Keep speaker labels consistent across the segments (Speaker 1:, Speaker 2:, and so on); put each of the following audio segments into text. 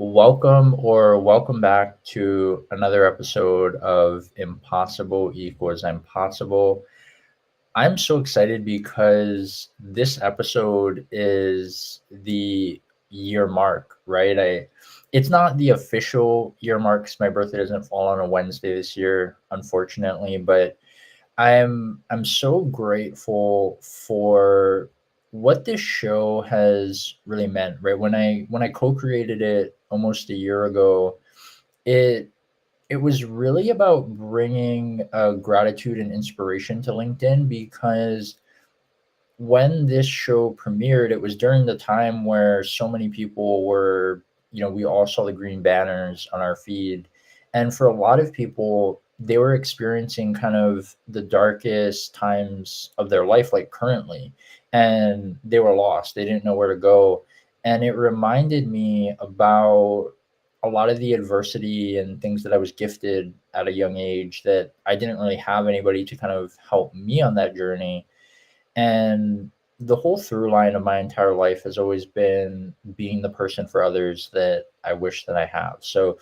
Speaker 1: Welcome back to another episode of Impossible Equals Impossible. I'm so excited because this episode is the year mark, right? It's not the official year mark because my birthday doesn't fall on a Wednesday this year, unfortunately, but I'm so grateful for what this show has really meant, right? When I co-created it almost a year ago, it it was really about bringing gratitude and inspiration to LinkedIn because when this show premiered, it was during the time where so many people were, we all saw the green banners on our feed. And for a lot of people, they were experiencing kind of the darkest times of their life, like currently, and they were lost. They didn't know where to go. And it reminded me about a lot of the adversity and things that I was gifted at a young age that I didn't really have anybody to kind of help me on that journey. And the whole through line of my entire life has always been being the person for others that I wish that I have. So,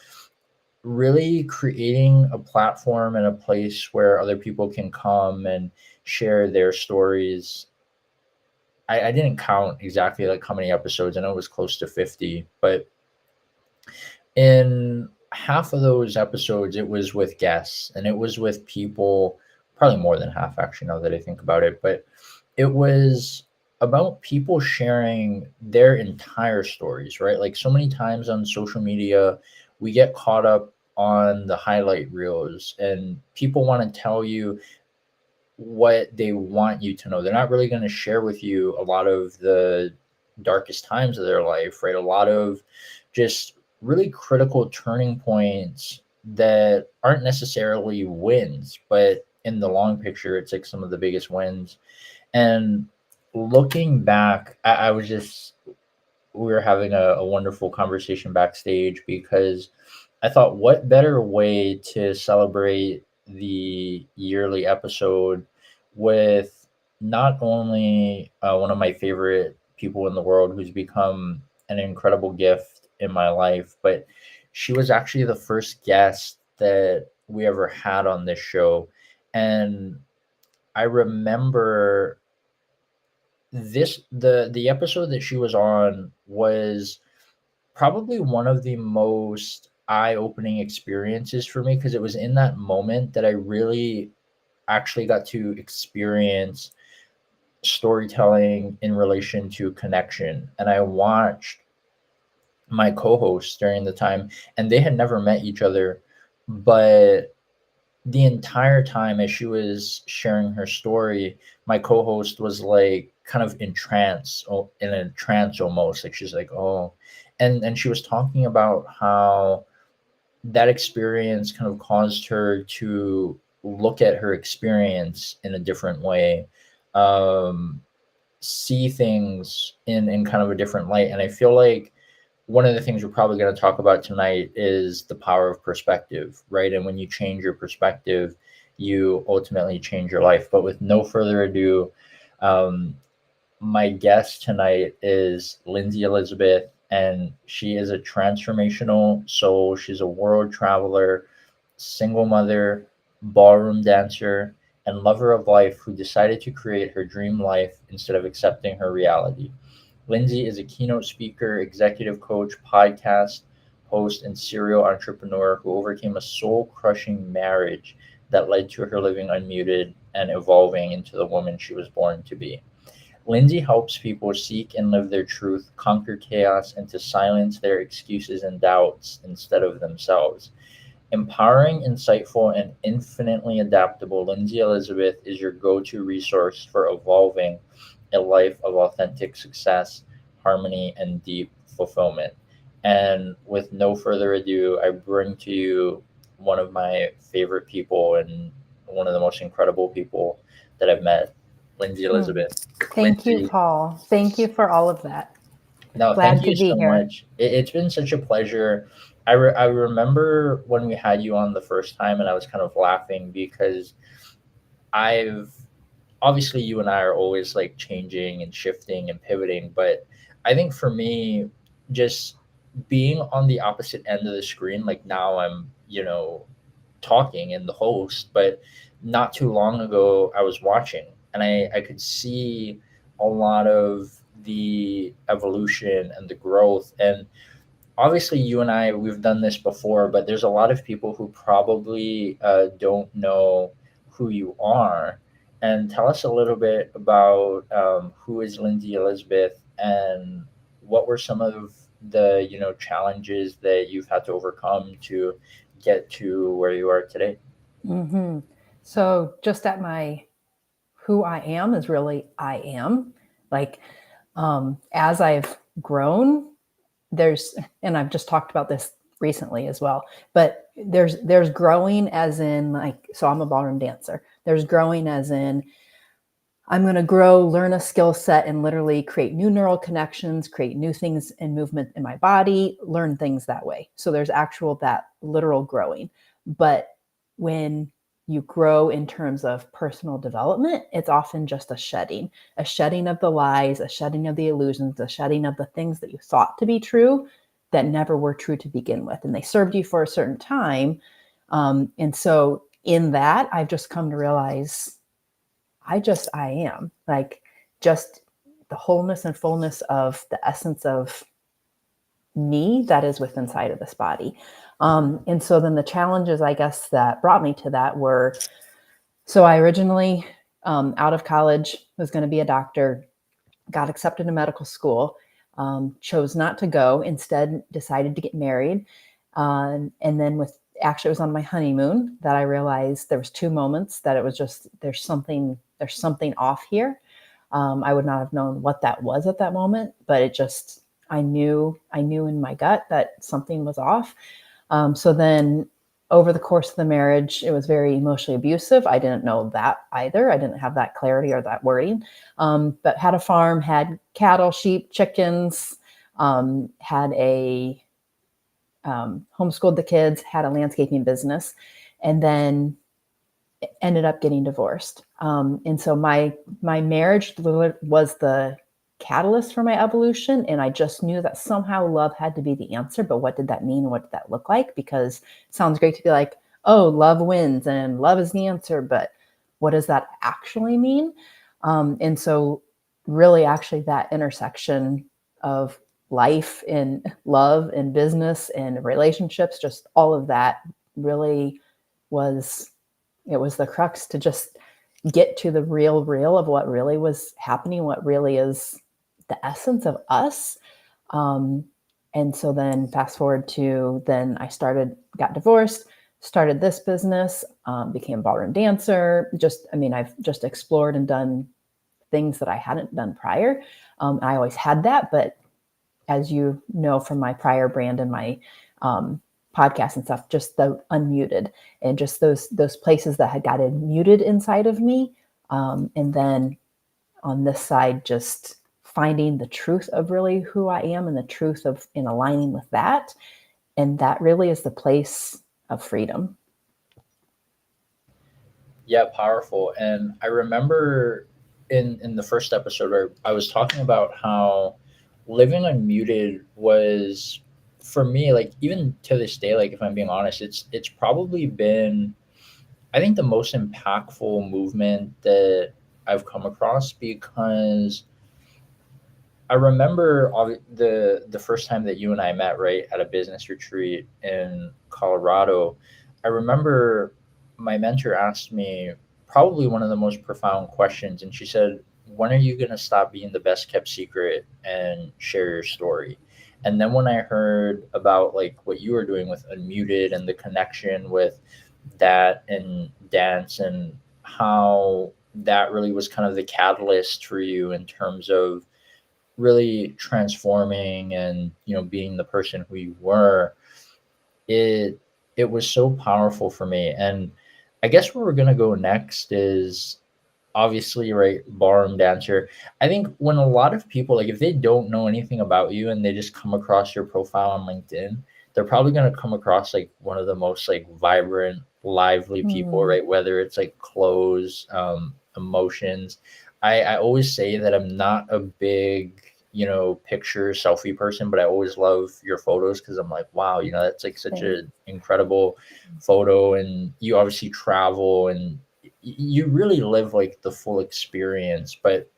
Speaker 1: really creating a platform and a place where other people can come and share their stories. I didn't count exactly like how many episodes. I know it was close to 50, but in half of those episodes, it was with guests and it was with people, probably more than half actually, now that I think about it. But it was about people sharing their entire stories, right? Like so many times on social media, we get caught up on the highlight reels and people want to tell you what they want you to know. They're not really going to share with you a lot of the darkest times of their life, right? A lot of just really critical turning points that aren't necessarily wins, but in the long picture, it's like some of the biggest wins. And looking back, I was just, we were having a wonderful conversation backstage because I thought, what better way to celebrate the yearly episode with not only one of my favorite people in the world who's become an incredible gift in my life, but she was actually the first guest that we ever had on this show. And I remember the episode that she was on was probably one of the most eye-opening experiences for me because it was in that moment that I really actually got to experience storytelling in relation to connection. And I watched my co-hosts during the time, and they had never met each other, but the entire time as she was sharing her story, my co-host was like kind of in a trance almost. Like she's like, oh, and she was talking about how that experience kind of caused her to look at her experience in a different way, um, see things in kind of a different light. And I feel like one of the things we're probably going to talk about tonight is the power of perspective, right? And when you change your perspective, you ultimately change your life. But with no further ado, um, my guest tonight is Linzy Elizabeth, and she is a transformational soul. She's a world traveler, single mother, ballroom dancer, and lover of life who decided to create her dream life instead of accepting her reality. Linzy is a keynote speaker, executive coach, podcast host, and serial entrepreneur who overcame a soul crushing marriage that led to her living unmuted and evolving into the woman she was born to be. Linzy helps people seek and live their truth, conquer chaos, and to silence their excuses and doubts instead of themselves. Empowering, insightful, and infinitely adaptable, Linzy Elizabeth is your go to resource for evolving a life of authentic success, harmony, and deep fulfillment. And with no further ado, I bring to you one of my favorite people and one of the most incredible people that I've met, Linzy
Speaker 2: Mm.
Speaker 1: Elizabeth.
Speaker 2: Thank you,
Speaker 1: Lindsay,
Speaker 2: Paul. Thank you for all of that.
Speaker 1: no, thank
Speaker 2: Glad to
Speaker 1: you
Speaker 2: be
Speaker 1: so
Speaker 2: here.
Speaker 1: much. It's been such a pleasure. I remember when we had you on the first time, and I was kind of laughing because I've obviously you and I are always like changing and shifting and pivoting, but I think for me, just being on the opposite end of the screen, like now I'm, talking and the host, but not too long ago I was watching, and I could see a lot of the evolution and the growth. And obviously you and I, we've done this before, but there's a lot of people who probably don't know who you are. And tell us a little bit about who is Linzy Elizabeth, and what were some of the challenges that you've had to overcome to get to where you are today.
Speaker 2: hmm So, just at my who I am is really I am. Like, as I've grown, and I've just talked about this recently as well, but there's growing as in, like, so I'm a ballroom dancer. There's growing as in, I'm going to grow, learn a skill set, and literally create new neural connections, create new things and movement in my body, learn things that way. So there's actual that literal growing. But when you grow in terms of personal development, it's often just a shedding of the lies, a shedding of the illusions, a shedding of the things that you thought to be true that never were true to begin with. And they served you for a certain time. And so in that, I've just come to realize I am, like, just the wholeness and fullness of the essence of me that is within inside of this body. And so then the challenges, I guess, that brought me to that were, so I originally, out of college, was going to be a doctor, got accepted to medical school, chose not to go, instead decided to get married. And then actually it was on my honeymoon that I realized there was 2 moments that it was just, there's something off here. I would not have known what that was at that moment, but it just, I knew in my gut that something was off. So then over the course of the marriage, it was very emotionally abusive. I didn't know that either. I didn't have that clarity or that wording. But had a farm, had cattle, sheep, chickens, had a homeschooled the kids, had a landscaping business, and then ended up getting divorced. And so my marriage was the catalyst for my evolution. And I just knew that somehow love had to be the answer. But what did that mean? What did that look like? Because it sounds great to be like, oh, love wins and love is the answer. But what does that actually mean? And so really actually that intersection of life and love and business and relationships, just all of that really was, it was the crux to just get to the real of what really was happening, what really is the essence of us. Um, and so then fast forward to, then I got divorced, started this business, became a ballroom dancer. I've just explored and done things that I hadn't done prior. I always had that, but as you know from my prior brand and my podcast and stuff, just the unmuted and just those places that had gotten muted inside of me. And then on this side, just finding the truth of really who I am and the truth of in aligning with that. And that really is the place of freedom.
Speaker 1: Yeah, powerful. And I remember in the first episode where I was talking about how living unmuted was, for me, like even to this day, like if I'm being honest, it's probably been, I think, the most impactful movement that I've come across, because I remember the first time that you and I met, right, at a business retreat in Colorado. I remember my mentor asked me probably one of the most profound questions, and she said, "When are you going to stop being the best kept secret and share your story?" And then when I heard about like what you were doing with Unmuted and the connection with that and dance, and how that really was kind of the catalyst for you in terms of really transforming and being the person who you were, it it was so powerful for me. And I guess where we're going to go next is, obviously, right, ballroom dancer. I think when a lot of people, like, if they don't know anything about you and they just come across your profile on LinkedIn, they're probably going to come across like one of the most like vibrant, lively people,
Speaker 2: Mm.
Speaker 1: right? Whether it's like clothes, emotions. I always say that I'm not a big picture selfie person, but I always love your photos because I'm like, wow, that's like such
Speaker 2: Thanks.
Speaker 1: an incredible photo. And you obviously travel and you really live like the full experience. But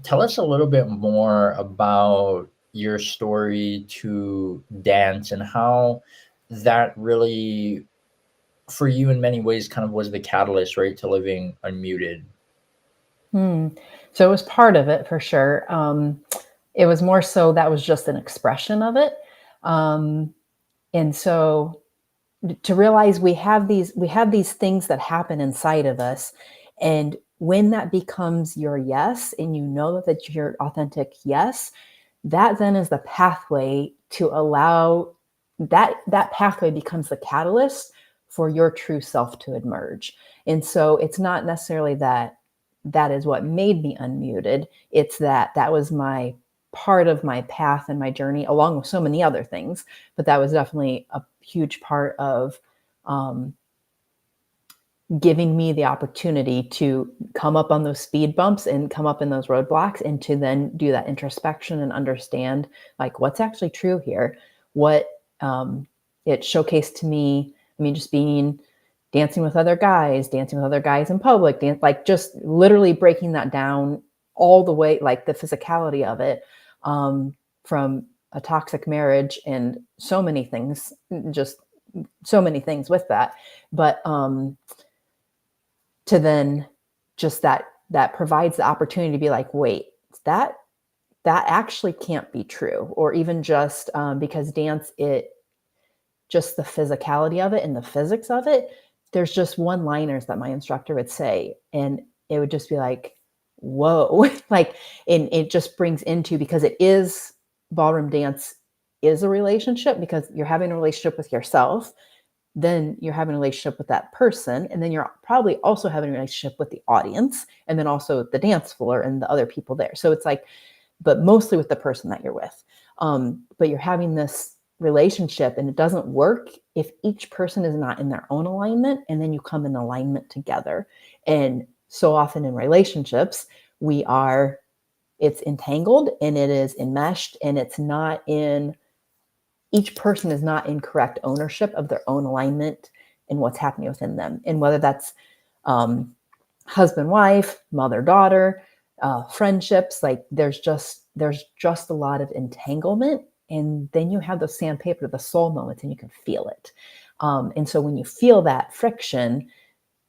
Speaker 1: tell us a little bit more about your story to dance and how that really, for you in many ways, kind of was the catalyst, right, to living unmuted.
Speaker 2: Hmm. So it was part of it for sure. It was more so that was just an expression of it. Um, and so to realize we have these things that happen inside of us, and when that becomes your yes and you know that that's your authentic yes, that then is the pathway to allow that pathway becomes the catalyst for your true self to emerge. And so it's not necessarily that that is what made me unmuted. It's that that was my part of my path and my journey, along with so many other things. But that was definitely a huge part of um, giving me the opportunity to come up on those speed bumps and come up in those roadblocks, and to then do that introspection and understand like what's actually true here. What um, it showcased to me, I mean, just being dancing with other guys in public, like just literally breaking that down all the way, like the physicality of it, um, from a toxic marriage and so many things, just so many things with that. But to then just that provides the opportunity to be like, wait, that that actually can't be true. Or even just because dance, it just the physicality of it and the physics of it, there's just one liners that my instructor would say, and it would just be like, whoa. Like, and it just brings into, because it is, ballroom dance is a relationship, because you're having a relationship with yourself, then you're having a relationship with that person, and then you're probably also having a relationship with the audience, and then also the dance floor and the other people there. So it's like, but mostly with the person that you're with. But you're having this relationship, and it doesn't work if each person is not in their own alignment, and then you come in alignment together. And so often in relationships, it's entangled and it is enmeshed, and it's not in, each person is not in correct ownership of their own alignment and what's happening within them. And whether that's um, husband, wife, mother, daughter, friendships, like there's just a lot of entanglement. And then you have the sandpaper, the soul moments, and you can feel it. And so when you feel that friction,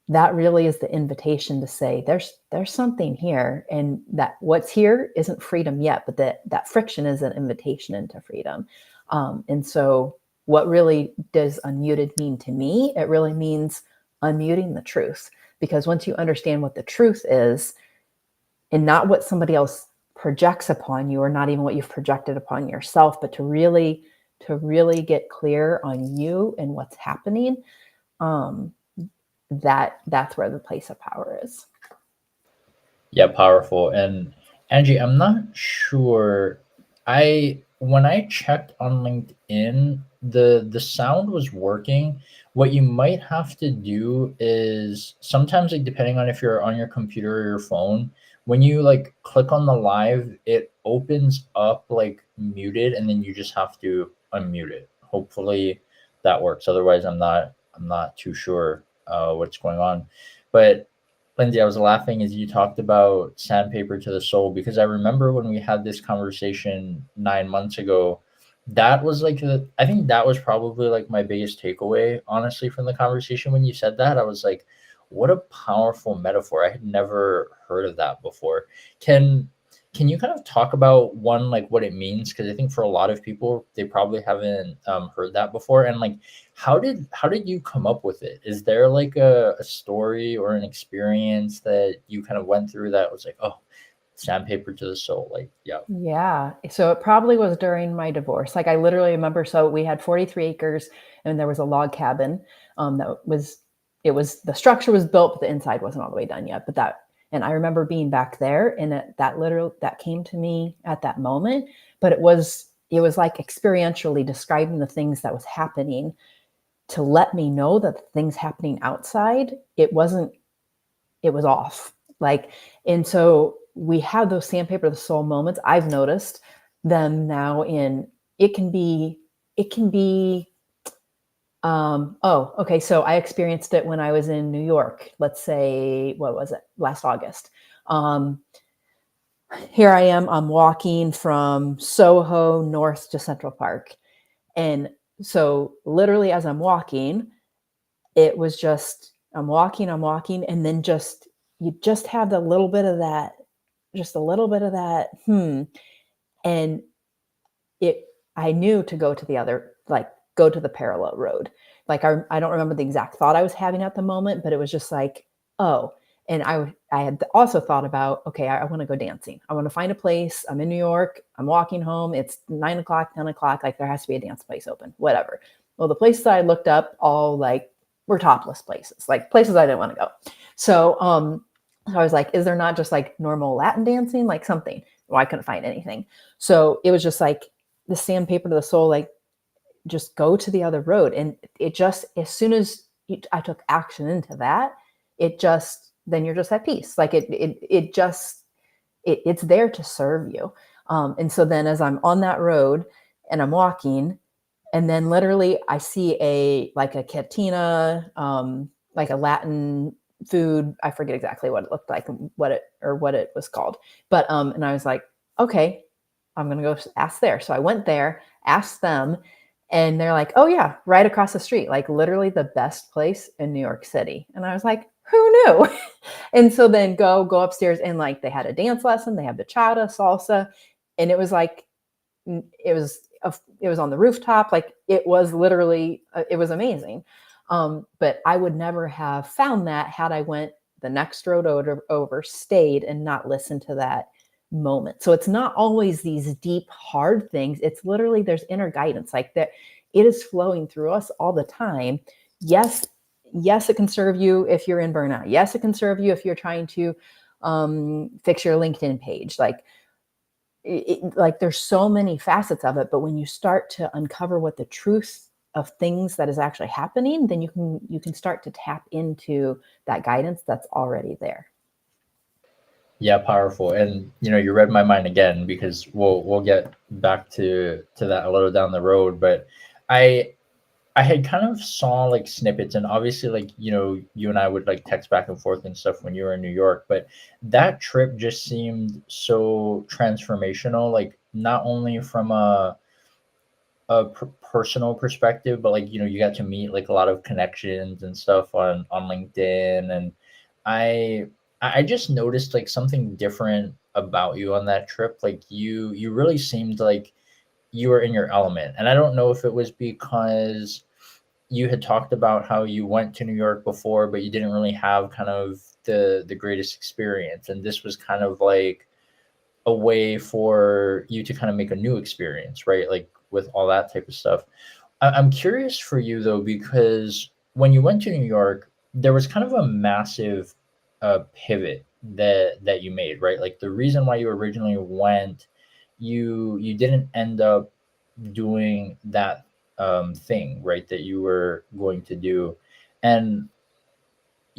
Speaker 2: that really is the invitation to say there's something here, and that what's here isn't freedom yet, but that friction is an invitation into freedom. And so what really does unmuted mean to me? It really means unmuting the truth, because once you understand what the truth is, and not what somebody else projects upon you, or not even what you've projected upon yourself, but to really get clear on you and what's happening, um, that's where the place of power is.
Speaker 1: Yeah, powerful. And Angie, I'm not sure. I When I checked on LinkedIn, the sound was working. What you might have to do is sometimes, like, depending on if you're on your computer or your phone, when you like click on the live, it opens up like muted, and then you just have to unmute it. Hopefully that works. Otherwise, I'm not too sure what's going on. But Lindsay, I was laughing as you talked about sandpaper to the soul, because I remember when we had this conversation 9 months ago. That was like I think that was probably like my biggest takeaway, honestly, from the conversation. When you said that, I was like, what a powerful metaphor. I had never heard of that before. Can can you kind of talk about one, like what it means? Because I think for a lot of people, they probably haven't heard that before. And like, how did you come up with it? Is there like a story or an experience that you kind of went through that was like, oh, sandpaper to the soul? Like, yeah.
Speaker 2: Yeah. So it probably was during my divorce. Like I literally remember, so we had 43 acres and there was a log cabin that was, it was, the structure was built, but the inside wasn't all the way done yet. But that, and I remember being back there, and that literally, that came to me at that moment. But it was like experientially describing the things that was happening, to let me know that the things happening outside, it wasn't, it was off. Like, and so we have those sandpaper of the soul moments. I've noticed them now in, it can be, oh, okay. So I experienced it when I was in New York. Let's say, what was it? Last August. Here I am. I'm walking from Soho north to Central Park. And so literally as I'm walking, it was just, I'm walking. And then you just have the little bit of that, just a little bit of that, and I knew to go to the other, like go to the parallel road. Like I don't remember the exact thought I was having at the moment, but it was just like, oh, and I had also thought about, okay, I want to go dancing. I want to find a place. I'm in New York. I'm walking home. It's 9 o'clock, 10 o'clock. Like there has to be a dance place open, whatever. Well, the places I looked up all like were topless places, like places I didn't want to go. So, I was like, is there not just like normal Latin dancing, like something? Well, I couldn't find anything. So it was just like the sandpaper to the soul, like just go to the other road. And it just, as soon as I took action into that, it just, then you're just at peace. Like it's there to serve you. And so then as I'm on that road and I'm walking, and then literally I see like a cantina, like a Latin food. I forget exactly what it looked like, what it was called. But, and I was like, okay, I'm going to go ask there. So I went there, asked them, and they're like, oh yeah, right across the street, like literally the best place in New York City. And I was like, who knew? And so then go upstairs, and like they had a dance lesson, they had bachata, salsa, and it was like, it was on the rooftop. Like it was literally, it was amazing. But I would never have found that had I went the next road over, stayed, and not listened to that moment. So it's not always these deep, hard things. It's literally, there's inner guidance like that. It is flowing through us all the time. Yes, it can serve you if you're in burnout. Yes, it can serve you if you're trying to fix your LinkedIn page. Like, like there's so many facets of it, but when you start to uncover what the truth of things that is actually happening, then you can start to tap into that guidance that's already there.
Speaker 1: Yeah, powerful. And you read my mind again, because we'll get back to that a little down the road. But I I had kind of saw like snippets, and obviously, like, you and I would like text back and forth and stuff when you were in New York. But that trip just seemed so transformational, like not only from a personal perspective, but like, you got to meet like a lot of connections and stuff on LinkedIn. And I I just noticed like something different about you on that trip. Like you really seemed like you were in your element. And I don't know if it was because you had talked about how you went to New York before, but you didn't really have kind of the greatest experience, and this was kind of like a way for you to kind of make a new experience, right? Like with all that type of stuff. I'm curious for you though, because when you went to New York, there was kind of a massive pivot that you made, right? Like the reason why you originally went, you didn't end up doing that thing, right? That you were going to do, and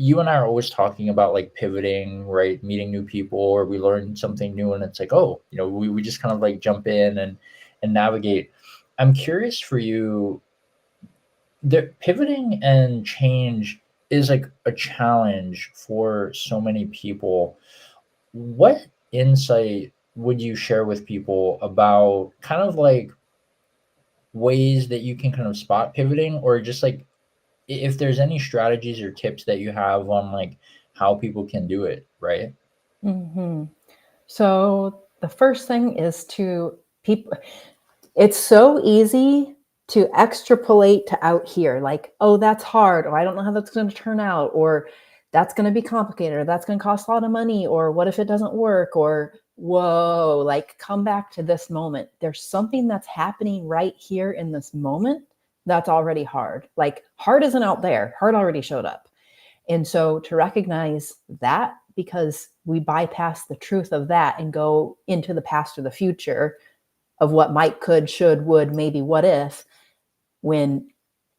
Speaker 1: you and I are always talking about like pivoting, right? Meeting new people, or we learn something new, and it's like, oh, we just kind of like jump in and navigate. I'm curious for you, the pivoting and change is like a challenge for so many people. What insight would you share with people about kind of like ways that you can kind of spot pivoting, or just like if there's any strategies or tips that you have on like how people can do it, right?
Speaker 2: Mm-hmm. So the first thing is to people. It's so easy to extrapolate to out here, like, oh, that's hard, or I don't know how that's going to turn out, or that's going to be complicated, or that's going to cost a lot of money, or what if it doesn't work, or whoa, like come back to this moment. There's something that's happening right here in this moment that's already hard. Like hard isn't out there, hard already showed up. And so to recognize that, because we bypass the truth of that and go into the past or the future of what might, could, should, would, maybe, what if, when,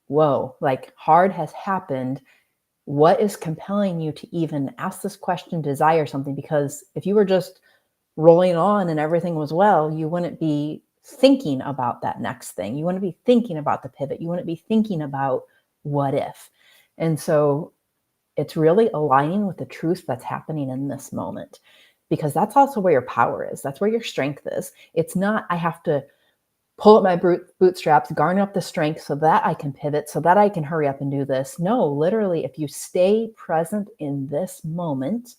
Speaker 2: whoa, like hard has happened. What is compelling you to even ask this question, desire something? Because if you were just rolling on and everything was well, you wouldn't be thinking about that next thing. You wouldn't be thinking about the pivot. You wouldn't be thinking about what if. And so it's really aligning with the truth that's happening in this moment, because that's also where your power is. That's where your strength is. It's not, I have to pull up my bootstraps, garner up the strength so that I can pivot, so that I can hurry up and do this. No, literally, if you stay present in this moment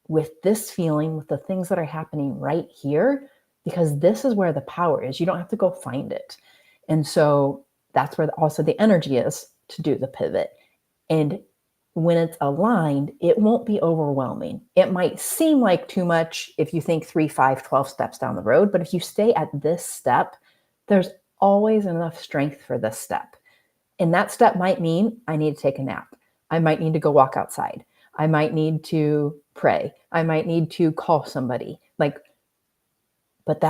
Speaker 2: with this feeling, with the things that are happening right here, because this is where the power is. You don't have to go find it. And so that's where also the energy is to do the pivot. And when it's aligned, it won't be overwhelming. It might seem like too much if you think 3, 5, 12 steps down the road, but if you stay at this step, there's always enough strength for this step. And that step might mean I need to take a nap. I might need to go walk outside. I might need to pray. I might need to call somebody. But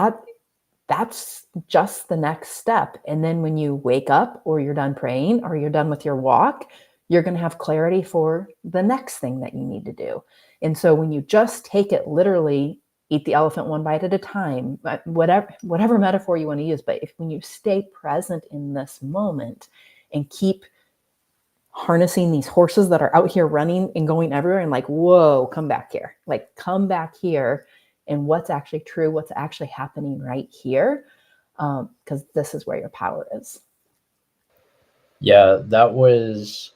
Speaker 2: that's just the next step. And then when you wake up or you're done praying or you're done with your walk, you're going to have clarity for the next thing that you need to do. And so when you just take it literally, eat the elephant one bite at a time, whatever metaphor you want to use, but when you stay present in this moment and keep harnessing these horses that are out here running and going everywhere, and like, whoa, come back here, come back here, and what's actually true, what's actually happening right here, because this is where your power is.
Speaker 1: Yeah, that was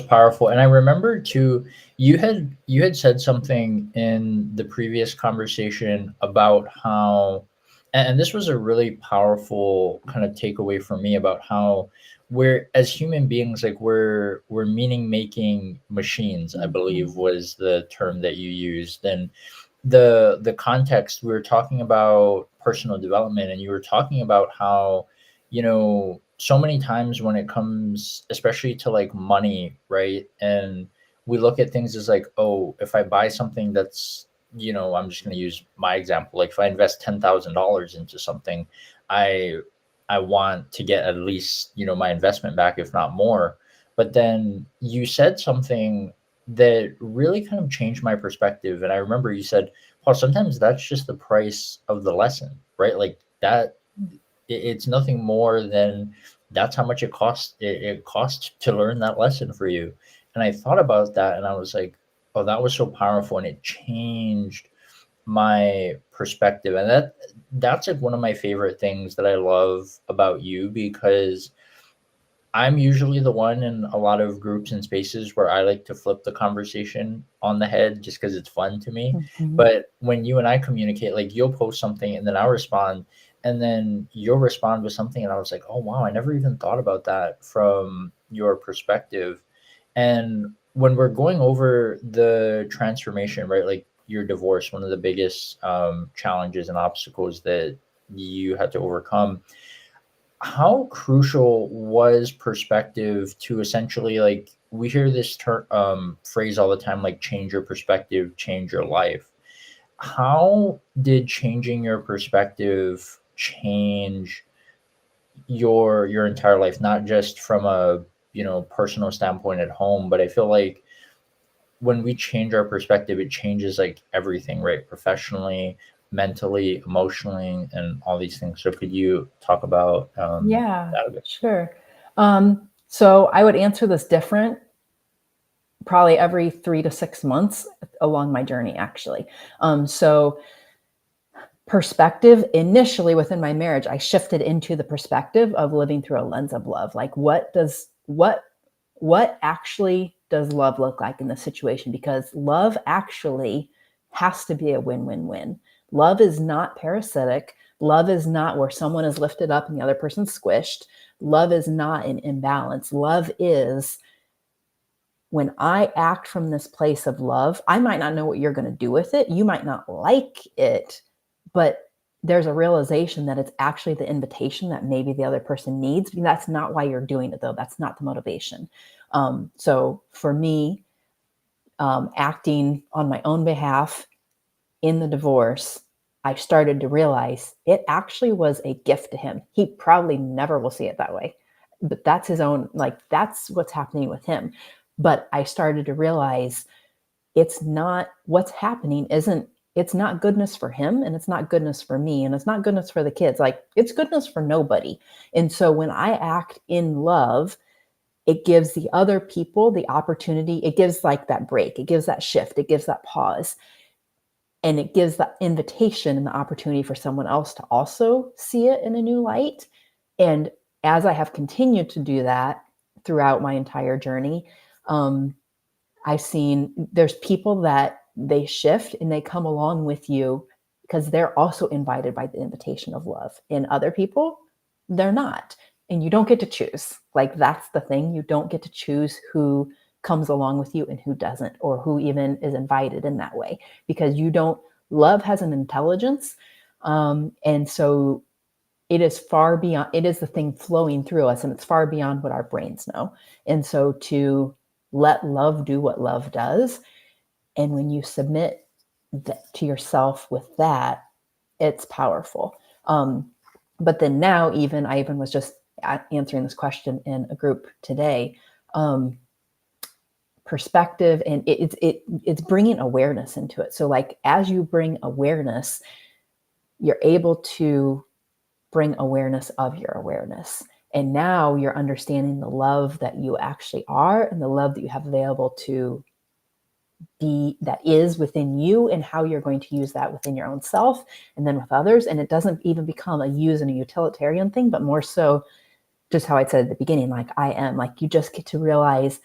Speaker 1: powerful. And I remember too, you had said something in the previous conversation about how, and this was a really powerful kind of takeaway for me about how we're, as human beings, like we're meaning making machines, I believe was the term that you used. And the context, we were talking about personal development, and you were talking about how, so many times when it comes especially to like money, right? And we look at things as like, oh, if I buy something that's, I'm just going to use my example, like if I invest $10,000 into something, i I want to get at least, my investment back, if not more. But then you said something that really kind of changed my perspective. And I remember you said, Paul, sometimes that's just the price of the lesson, right? Like that, it's nothing more than that's how much it costs to learn that lesson for you. And I thought about that and I was like, oh, that was so powerful, and it changed my perspective. And that's like one of my favorite things that I love about you, because I'm usually the one in a lot of groups and spaces where I like to flip the conversation on the head just because it's fun to me.
Speaker 2: Mm-hmm.
Speaker 1: But when you and I communicate, like you'll post something and then I'll respond, and then you'll respond with something. And I was like, oh, wow, I never even thought about that from your perspective. And when we're going over the transformation, right? Like your divorce, one of the biggest challenges and obstacles that you had to overcome, how crucial was perspective to essentially, like we hear this phrase all the time, like change your perspective, change your life. How did changing your perspective change your entire life, not just from a personal standpoint at home, but I feel like when we change our perspective, it changes like everything, right? Professionally, mentally, emotionally, and all these things. So could you talk about
Speaker 2: Yeah,
Speaker 1: that a bit?
Speaker 2: sure. So I would answer this different probably every 3 to 6 months along my journey, actually. So perspective, initially within my marriage, I shifted into the perspective of living through a lens of love. Like what actually does love look like in this situation? Because love actually has to be a win-win-win. Love is not parasitic. Love is not where someone is lifted up and the other person's squished. Love is not an imbalance. Love is when I act from this place of love. I might not know what you're going to do with it. You might not like it, but there's a realization that it's actually the invitation that maybe the other person needs. That's not why you're doing it, though. That's not the motivation. So for me, acting on my own behalf in the divorce, I started to realize it actually was a gift to him. He probably never will see it that way, but that's his own, like, that's what's happening with him. But I started to realize it's not what's happening isn't it's not goodness for him, and it's not goodness for me, and it's not goodness for the kids. Like, it's goodness for nobody. And so when I act in love, it gives the other people the opportunity. It gives like that break. It gives that shift. It gives that pause. And it gives the invitation and the opportunity for someone else to also see it in a new light. And as I have continued to do that throughout my entire journey, I've seen there's people that they shift and they come along with you because they're also invited by the invitation of love. And other people, they're not. And you don't get to choose. Like, that's the thing. You don't get to choose who comes along with you and who doesn't, or who even is invited in that way, because you don't, love has an intelligence. And so it is far beyond, it is the thing flowing through us, and it's far beyond what our brains know. And so to let love do what love does, and when you submit to yourself with that, it's powerful. But then now, I even was just answering this question in a group today. Perspective, and it's bringing awareness into it. So like, as you bring awareness, you're able to bring awareness of your awareness. And now you're understanding the love that you actually are, and the love that you have available to be, that is within you, and how you're going to use that within your own self and then with others. And it doesn't even become a use and a utilitarian thing, but more so just how I said at the beginning, like, I am, like, you just get to realize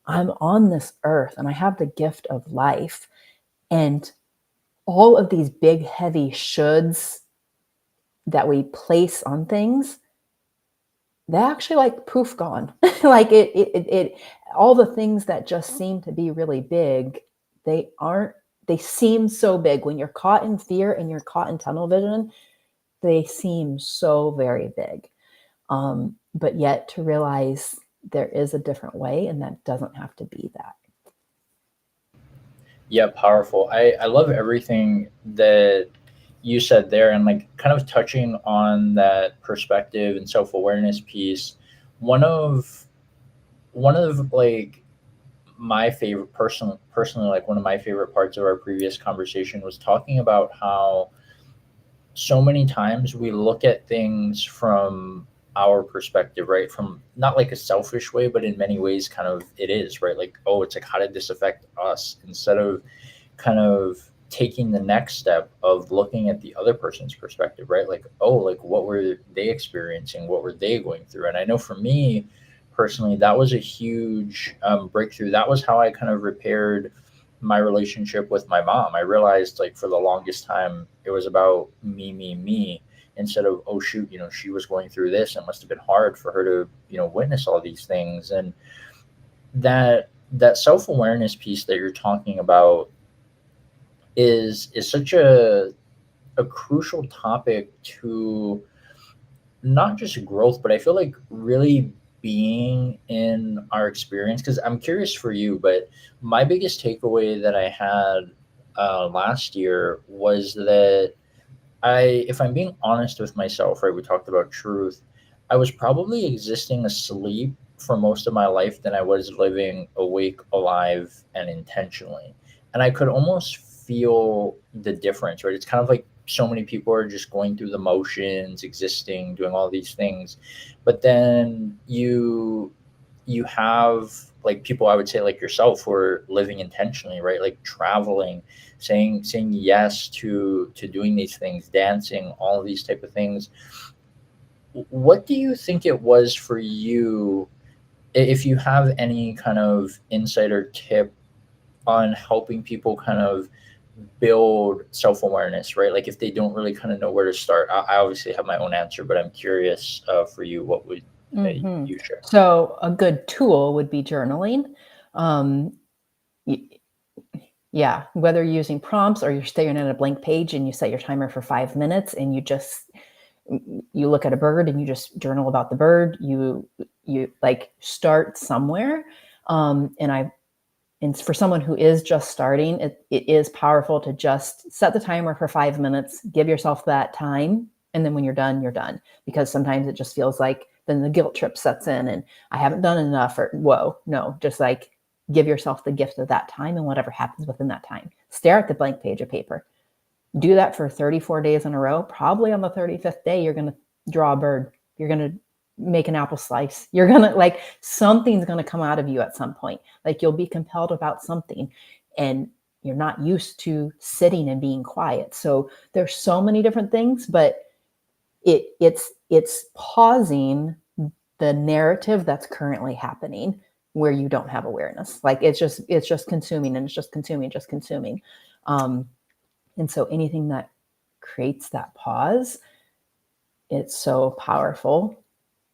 Speaker 2: I'm on this earth and I have the gift of life. And all of these big, heavy shoulds that we place on things, they actually, like, poof, gone. Like, it all the things that just seem to be really big, they aren't, they seem so big when you're caught in fear and you're caught in tunnel vision. They seem so very big. But yet to realize there is a different way, and that doesn't have to be that.
Speaker 1: Yeah, powerful. I love everything that you said there, and like kind of touching on that perspective and self-awareness piece. One of like my favorite personally, like one of my favorite parts of our previous conversation was talking about how so many times we look at things from our perspective, right? From not like a selfish way, but in many ways kind of it is, right? Like, oh, it's like, how did this affect us, instead of kind of taking the next step of looking at the other person's perspective, right? Like, oh, like, what were they experiencing, what were they going through? And I know for me personally, that was a huge breakthrough. That was how I kind of repaired my relationship with my mom. I realized, like, for the longest time it was about me, instead of, oh shoot, she was going through this, it must have been hard for her to witness all these things. And that self-awareness piece that you're talking about is such a crucial topic to not just growth, but I feel like really being in our experience. Because I'm curious for you, but my biggest takeaway that I had last year was that if I'm being honest with myself, right, we talked about truth. I was probably existing asleep for most of my life than I was living awake, alive, and intentionally. And I could almost feel the difference, right? It's kind of like so many people are just going through the motions, existing, doing all these things. But then you have like people, I would say, like yourself, who are living intentionally, right? Like traveling, saying yes to doing these things, dancing, all of these type of things. What do you think it was for you, if you have any kind of insight or tip on helping people kind of build self-awareness, right? Like, if they don't really kind of know where to start. I obviously have my own answer, but I'm curious, for you, what would
Speaker 2: Mm-hmm.
Speaker 1: you share?
Speaker 2: So a good tool would be journaling. Um, yeah, whether you're using prompts or you're staring at a blank page and you set your timer for 5 minutes and you look at a bird and you just journal about the bird. You like, start somewhere. And for someone who is just starting, it is powerful to just set the timer for 5 minutes, give yourself that time, and then when you're done, you're done. Because sometimes it just feels like then the guilt trip sets in and I haven't done enough, or whoa, no, just like, give yourself the gift of that time, and whatever happens within that time. Stare at the blank page of paper. Do that for 34 days in a row. Probably on the 35th day, you're going to draw a bird. You're going to make an apple slice. You're going to like, something's going to come out of you at some point. Like you'll be compelled about something, and you're not used to sitting and being quiet. So there's so many different things, but it's pausing the narrative that's currently happening where you don't have awareness. Like it's just consuming, and it's just consuming. And so anything that creates that pause, it's so powerful.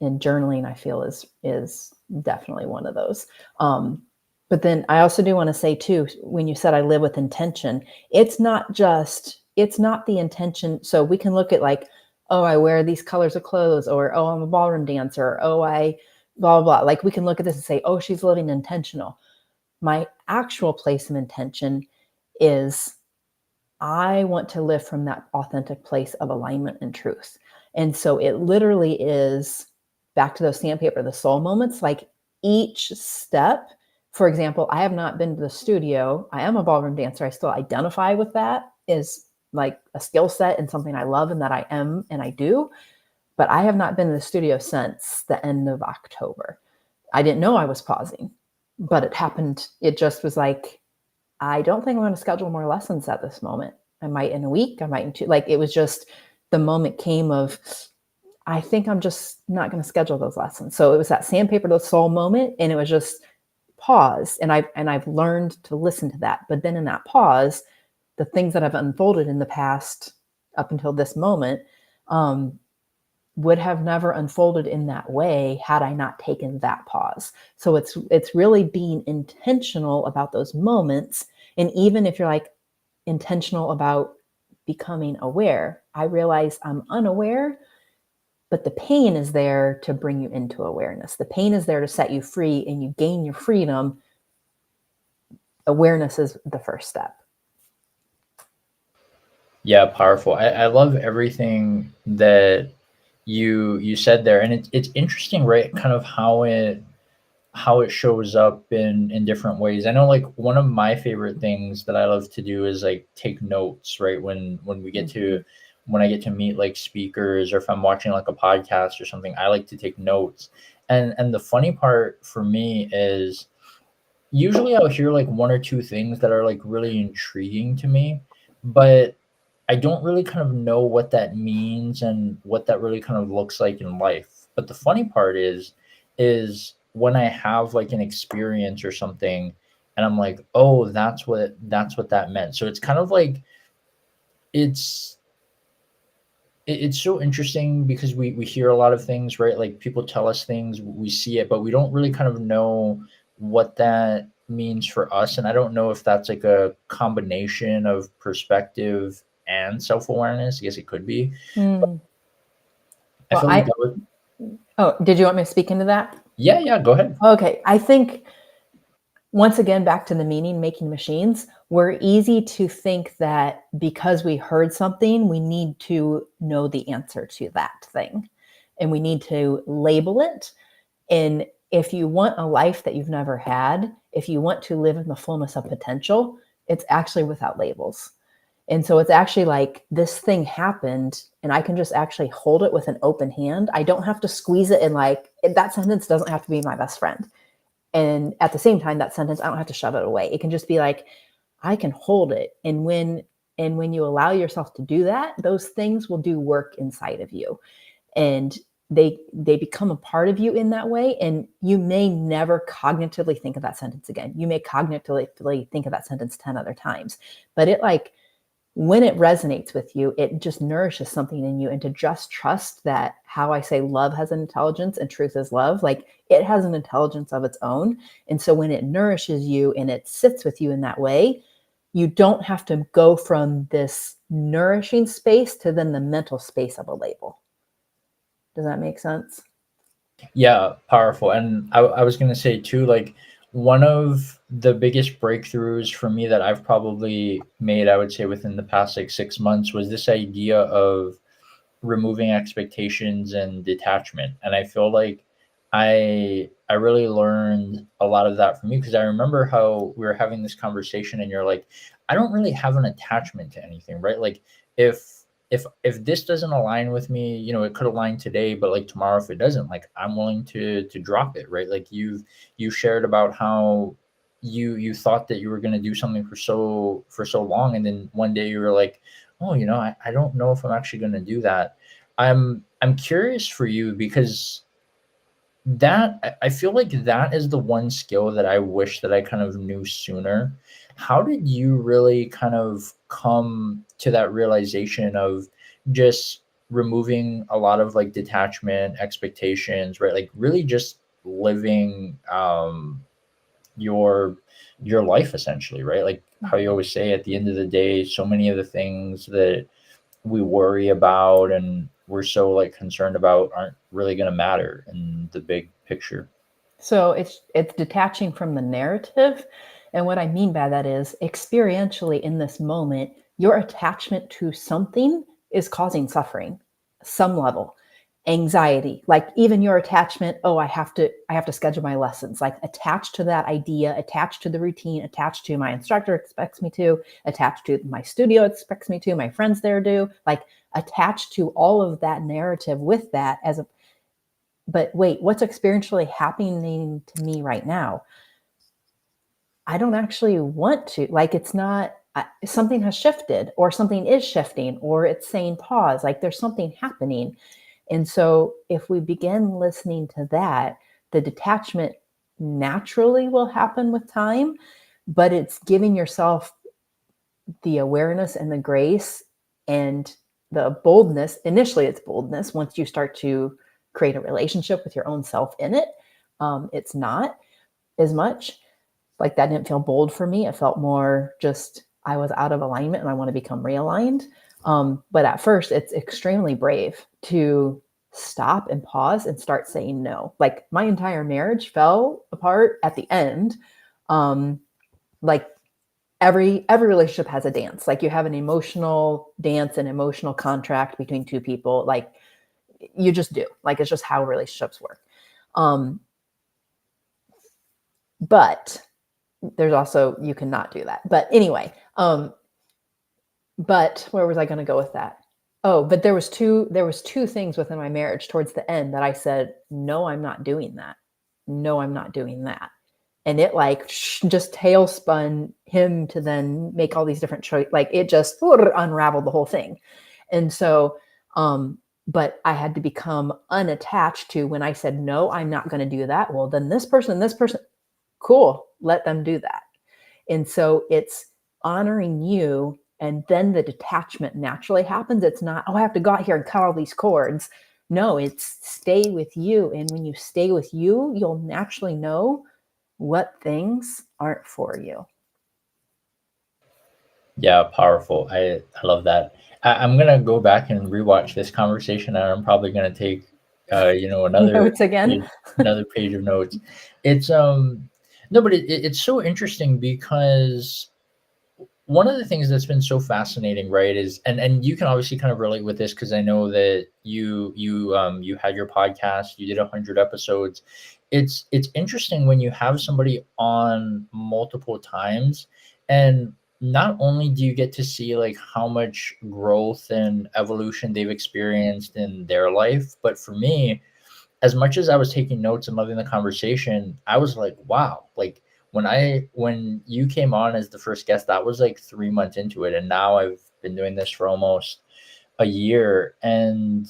Speaker 2: And journaling, I feel, is definitely one of those. But then I also do want to say too, when you said I live with intention, it's not the intention. So we can look at like, oh, I wear these colors of clothes, or oh, I'm a ballroom dancer, or oh, I blah, blah, blah. Like we can look at this and say, oh, she's living intentional. My actual place of intention is I want to live from that authentic place of alignment and truth. And so it literally is back to those sandpaper, the soul moments, like each step. For example, I have not been to the studio. I am a ballroom dancer. I still identify with that as like a skill set and something I love and that I am and I do. But I have not been to the studio since the end of October. I didn't know I was pausing, but it happened. It just was like, I don't think I'm going to schedule more lessons at this moment. I might in a week, I might in two. Like it was just the moment came of, I think I'm just not going to schedule those lessons. So it was that sandpaper to the soul moment, and it was just pause. And I've learned to listen to that. But then in that pause, the things that have unfolded in the past up until this moment would have never unfolded in that way had I not taken that pause. So it's really being intentional about those moments. And even if you're like intentional about becoming aware, I realize I'm unaware, but the pain is there to bring you into awareness. The pain is there to set you free, and you gain your freedom. Awareness is the first step.
Speaker 1: Yeah, powerful. I love everything that you said there, and it's interesting, right? Kind of how it shows up in different ways. I know like one of my favorite things that I love to do is like take notes, right? When we get
Speaker 2: Mm-hmm.
Speaker 1: to when I get to meet like speakers, or if I'm watching like a podcast or something, I like to take notes. And the funny part for me is usually I'll hear like one or two things that are like really intriguing to me, but I don't really kind of know what that means and what that really kind of looks like in life. But the funny part is when I have like an experience or something, and I'm like, oh, that's what that meant. So it's kind of like it's it's so interesting because we hear a lot of things, right? Like people tell us things, we see it, but we don't really kind of know what that means for us. And I don't know if that's like a combination of perspective and self-awareness. I guess it could be.
Speaker 2: Mm.
Speaker 1: I
Speaker 2: Well,
Speaker 1: feel like that would.
Speaker 2: did you want me to speak into that?
Speaker 1: Yeah, yeah, go ahead.
Speaker 2: Okay. I think once again, back to the meaning making machines, we're easy to think that because we heard something, we need to know the answer to that thing, and we need to label it. And if you want a life that you've never had, if you want to live in the fullness of potential, it's actually without labels. And so it's actually like this thing happened, and I can just actually hold it with an open hand. I don't have to squeeze it, and like that sentence doesn't have to be my best friend. And at the same time, that sentence, I don't have to shove it away. It can just be like, I can hold it. And when you allow yourself to do that, those things will do work inside of you. And they become a part of you in that way. And you may never cognitively think of that sentence again. You may cognitively think of that sentence 10 other times. But it like when it resonates with you, it just nourishes something in you. And to just trust that, how I say love has an intelligence and truth is love, like it has an intelligence of its own. And so when it nourishes you and it sits with you in that way, you don't have to go from this nourishing space to then the mental space of a label. Does that make sense?
Speaker 1: Yeah, powerful. And I was gonna say too, like one of the biggest breakthroughs for me that I've probably made, I would say within the past like 6 months, was this idea of removing expectations and detachment. And I feel like I really learned a lot of that from you, because I remember how we were having this conversation and you're like, I don't really have an attachment to anything, right? Like if if this doesn't align with me, you know, it could align today, but like tomorrow if it doesn't, like I'm willing to drop it, right? Like you shared about how you thought that you were going to do something for so long, and then one day you were like, oh, you know, I don't know if I'm actually going to do that. I'm curious for you because that I feel like that is the one skill that I wish that I kind of knew sooner. How did you really kind of come to that realization of just removing a lot of like detachment, expectations, right? Like really just living your your life essentially, right? Like how you
Speaker 2: Mhm.
Speaker 1: always say at the end of the day, so many of the things that we worry about and we're so like concerned about aren't really going to matter in the big picture.
Speaker 2: So it's detaching from the narrative. And what I mean by that is experientially in this moment, your attachment to something is causing suffering, some level. Anxiety, like even your attachment, oh, I have to schedule my lessons, like attached to that idea, attached to the routine, attached to my instructor expects me to, attached to my studio expects me to, my friends there do, like attached to all of that narrative with that as a but wait, what's experientially happening to me right now? I don't actually want to. Like, it's not, something has shifted, or something is shifting, or it's saying pause. Like, there's something happening. And so, if we begin listening to that, the detachment naturally will happen with time, but it's giving yourself the awareness and the grace and the boldness. Initially, it's boldness. Once you start to create a relationship with your own self in it, it's not as much. Like that didn't feel bold for me. It felt more just I was out of alignment and I want to become realigned. But at first, it's extremely brave to stop and pause and start saying no. Like my entire marriage fell apart at the end. Like every relationship has a dance. Like you have an emotional dance, an emotional contract between two people. Like you just do. Like it's just how relationships work. Um, but there's also you cannot do that. But anyway, but where was I going to go with that? Oh, but there was two things within my marriage towards the end that I said, no, I'm not doing that. No, I'm not doing that. And it like just tailspun him to then make all these different choices. Like it just unraveled the whole thing. And so, but I had to become unattached to when I said, no, I'm not going to do that. Well, then this person, cool, let them do that. And so it's honoring you, and then the detachment naturally happens. It's not, oh, I have to go out here and cut all these cords. No, it's stay with you. And when you stay with you, you'll naturally know what things aren't for you.
Speaker 1: Yeah, powerful. I love that. I'm gonna go back and rewatch this conversation, and I'm probably gonna take you know
Speaker 2: Notes again.
Speaker 1: another page of notes. It's no, but it's so interesting because one of the things that's been so fascinating, right, is and you can obviously kind of relate with this because I know that you had your podcast, you did 100 episodes. It's interesting when you have somebody on multiple times, and not only do you get to see like how much growth and evolution they've experienced in their life, but for me, as much as I was taking notes and loving the conversation, I was like, wow, like when you came on as the first guest, that was like 3 months into it. And now I've been doing this for almost a year. And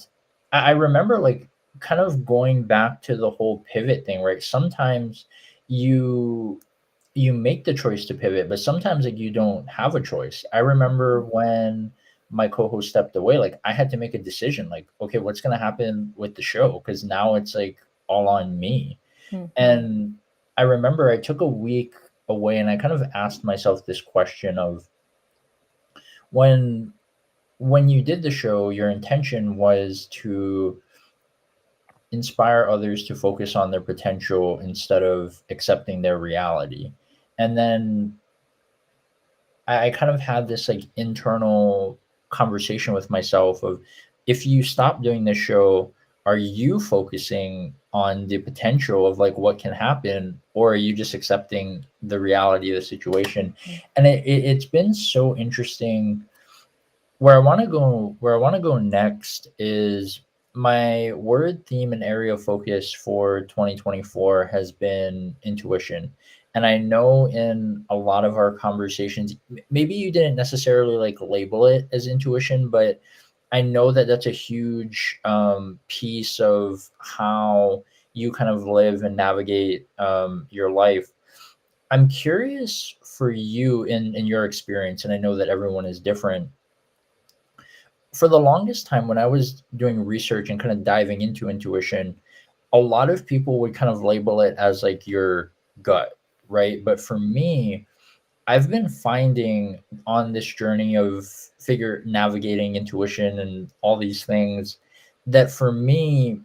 Speaker 1: I remember like kind of going back to the whole pivot thing, right? Sometimes you you make the choice to pivot, but sometimes like you don't have a choice. I remember when my co-host stepped away, like I had to make a decision, like, okay, what's gonna happen with the show? Because now it's like all on me.
Speaker 2: Mm-hmm.
Speaker 1: And I remember I took a week away and I kind of asked myself this question of when when you did the show, your intention was to inspire others to focus on their potential instead of accepting their reality. And then I kind of had this like internal conversation with myself of if you stop doing this show, are you focusing on the potential of like what can happen, or are you just accepting the reality of the situation? And it's been so interesting. Where I want to go next is my word theme and area of focus for 2024 has been intuition. And I know in a lot of our conversations, maybe you didn't necessarily like label it as intuition, but I know that that's a huge piece of how you kind of live and navigate your life. I'm curious for you in your experience, and I know that everyone is different. For the longest time when I was doing research and kind of diving into intuition, a lot of people would kind of label it as like your gut, right? But for me, I've been finding on this journey of figure navigating intuition and all these things that for me,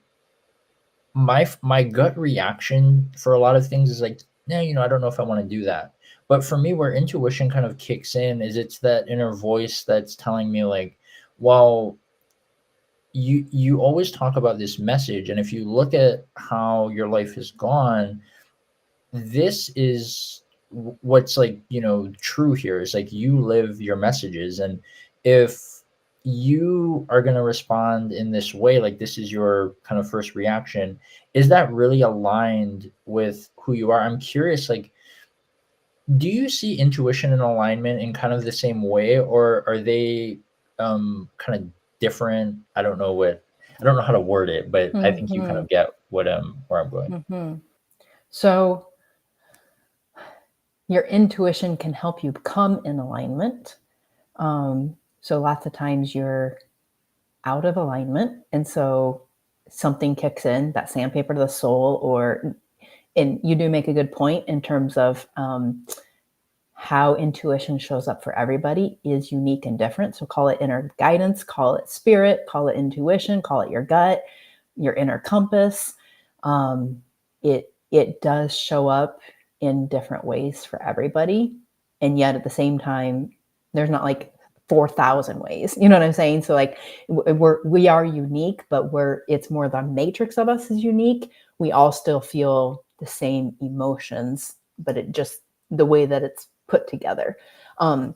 Speaker 1: my gut reaction for a lot of things is like, no, I don't know if I want to do that. But for me, where intuition kind of kicks in is it's that inner voice that's telling me like, well, you always talk about this message, and if you look at how your life has gone, this is what's like, true here is like you live your messages. And if you are going to respond in this way, like this is your kind of first reaction, is that really aligned with who you are? I'm curious, like, do you see intuition and alignment in kind of the same way, or are they kind of different? I don't know how to word it, but I think you kind
Speaker 2: Hmm.
Speaker 1: of get where I'm going.
Speaker 2: Hmm. So your intuition can help you come in alignment. So lots of times you're out of alignment, and so something kicks in, that sandpaper to the soul, or and you do make a good point in terms of how intuition shows up for everybody is unique and different. So call it inner guidance, call it spirit, call it intuition, call it your gut, your inner compass. It does show up in different ways for everybody, and yet at the same time, there's not like 4,000 ways. You know what I'm saying? So like we are unique, but it's more the matrix of us is unique. We all still feel the same emotions, but it just the way that it's put together. Um,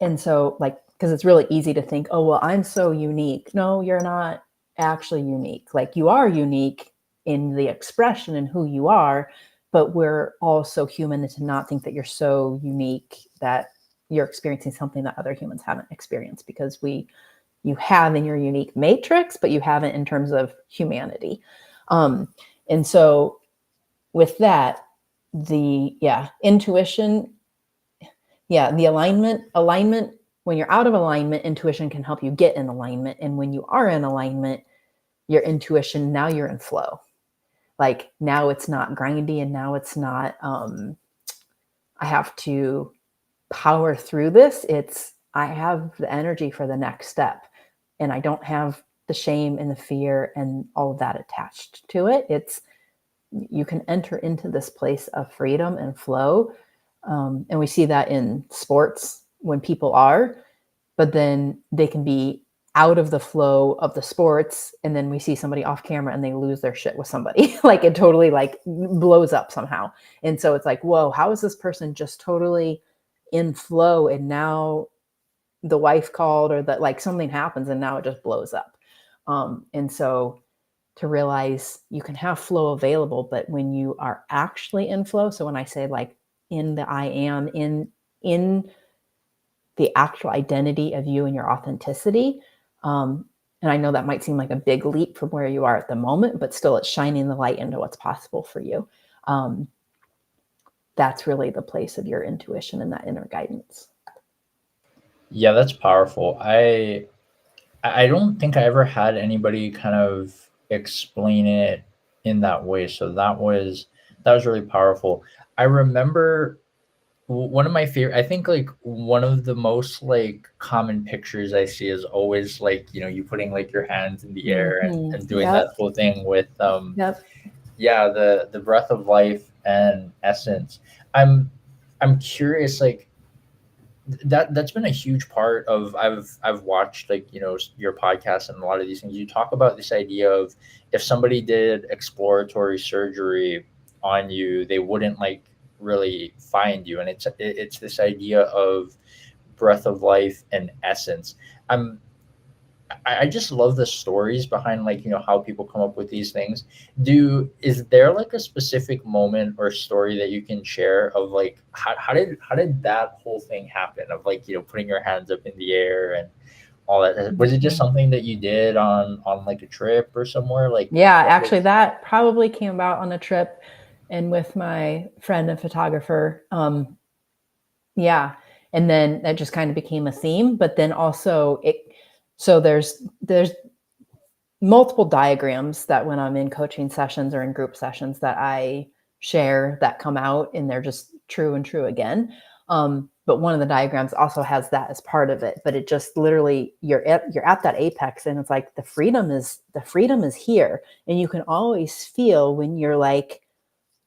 Speaker 2: and so like because it's really easy to think, oh well, I'm so unique. No, you're not actually unique. Like you are unique in the expression and who you are, but we're all so human to not think that you're so unique that you're experiencing something that other humans haven't experienced, because you have in your unique matrix, but you haven't in terms of humanity. And so with that, the intuition, the alignment, when you're out of alignment, intuition can help you get in alignment. And when you are in alignment, your intuition, now you're in flow. Like now it's not grindy, and now it's not I have to power through this. It's I have the energy for the next step, and I don't have the shame and the fear and all of that attached to it. It's you can enter into this place of freedom and flow. And we see that in sports when people are, but then they can be out of the flow of the sports, and then we see somebody off camera and they lose their shit with somebody. Like it totally like blows up somehow. And so it's like, whoa, how is this person just totally in flow, and now the wife called, or that like something happens and now it just blows up. And so to realize you can have flow available, but when you are actually in flow, so when I say like in the I am, in the actual identity of you and your authenticity, and I know that might seem like a big leap from where you are at the moment, but still it's shining the light into what's possible for you. um, that's really the place of your intuition and that inner guidance.
Speaker 1: Yeah, that's powerful. I don't think I ever had anybody kind of explain it in that way. So that was really powerful. I remember one of my favorite, I think like one of the most like common pictures I see is always like, you putting like your hands in the air
Speaker 2: Mm-hmm.
Speaker 1: and doing
Speaker 2: Yep.
Speaker 1: that whole thing with
Speaker 2: Yep.
Speaker 1: yeah, the breath of life and essence. I'm I'm curious, like, that's been a huge part of I've watched, like, your podcast and a lot of these things. You talk about this idea of if somebody did exploratory surgery on you, they wouldn't like really find you, and it's this idea of breath of life and essence. I'm I just love the stories behind, like, how people come up with these things. Is there like a specific moment or story that you can share of like how did that whole thing happen, of like, putting your hands up in the air and all that? Was it just
Speaker 2: Mhm.
Speaker 1: something that you did on like a trip or somewhere? Like,
Speaker 2: Yeah,
Speaker 1: what
Speaker 2: actually,
Speaker 1: was?
Speaker 2: that probably came about on a trip and with my friend and photographer. Yeah, and then that just kind of became a theme. But then also so there's multiple diagrams that when I'm in coaching sessions or in group sessions that I share that come out, and they're just true and true again. But one of the diagrams also has that as part of it. But it just literally you're at that apex, and it's like the freedom is here, and you can always feel when you're like,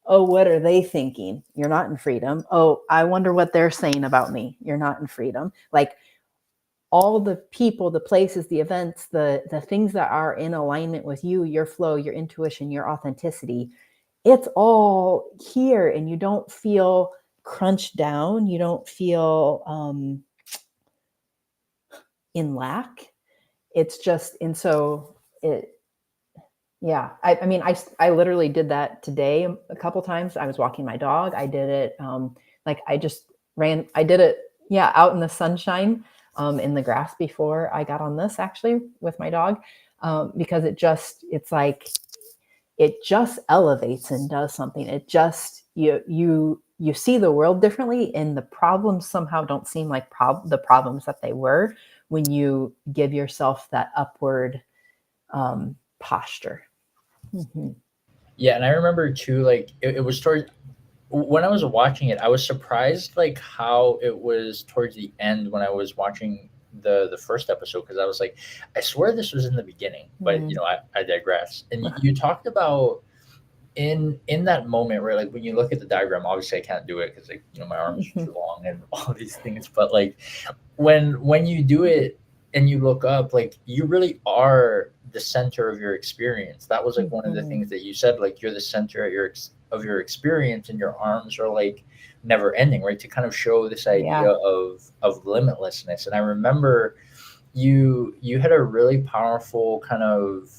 Speaker 2: oh, what are they thinking? You're not in freedom. Oh, I wonder what they're saying about me. You're not in freedom. Like all the people, the places, the events, the things that are in alignment with you, your flow, your intuition, your authenticity, it's all here, and you don't feel crunched down. You don't feel in lack. It's just, and so it, yeah. I mean, I literally did that today a couple times. I was walking my dog. I did it. Like I just I did it. Yeah. Out in the sunshine, in the grass before I got on this actually with my dog. Because it's like, it just elevates and does something. It just, you see the world differently, and the problems somehow don't seem like the problems that they were when you give yourself that upward posture. Mm-hmm.
Speaker 1: Yeah, and I remember too, like, it was towards when I was watching it, I was surprised like how it was towards the end when I was watching the first episode, because I was like, I swear this was in the beginning, but
Speaker 2: Mm.
Speaker 1: I digress. And you talked about in that moment where, like, when you look at the diagram, obviously I can't do it because, like, my arms are too long and all these things, but like when you do it and you look up, like, you really are the center of your experience. That was like one of the
Speaker 2: Mm-hmm.
Speaker 1: things that you said, like, you're the center of your experience, and your arms are like never ending, right? To kind of show this idea
Speaker 2: Yeah.
Speaker 1: of limitlessness. And I remember you had a really powerful kind of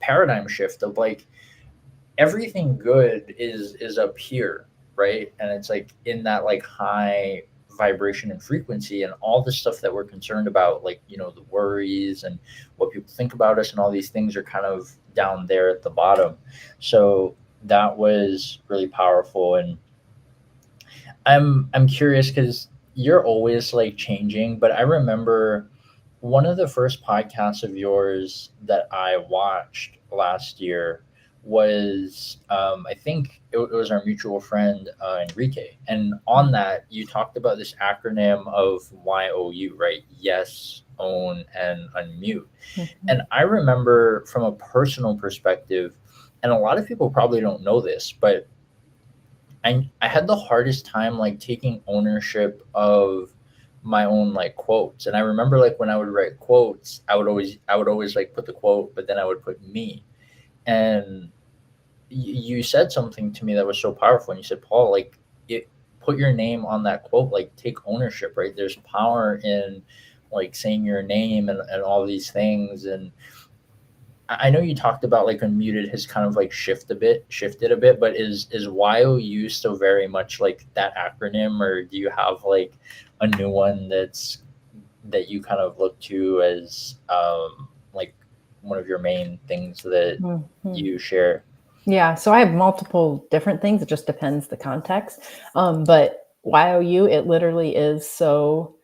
Speaker 1: paradigm shift of like, everything good is up here, right? And it's like in that like high vibration and frequency, and all the stuff that we're concerned about, like, the worries and what people think about us and all these things, are kind of down there at the bottom. So that was really powerful. And I'm curious because you're always like changing, but I remember one of the first podcasts of yours that I watched last year was, I think it was our mutual friend, Enrique, and on that you talked about this acronym of YOU, right? Yes, own, and unmute.
Speaker 2: Mm-hmm.
Speaker 1: And I remember from a personal perspective, and a lot of people probably don't know this, but I had the hardest time like taking ownership of my own like quotes. And I remember like when I would write quotes, I would always like put the quote, but then I would put me. And you said something to me that was so powerful. And you said, Paul, like, it, put your name on that quote, like, take ownership, right? There's power in like saying your name and all these things. And I know you talked about like unmuted has kind of like shifted a bit, but is YOU still very much like that acronym, or do you have like a new one that you kind of look to as, like, one of your main things that
Speaker 2: Mm-hmm.
Speaker 1: you share?
Speaker 2: Yeah. So I have multiple different things. It just depends the context. But YOU, it literally is so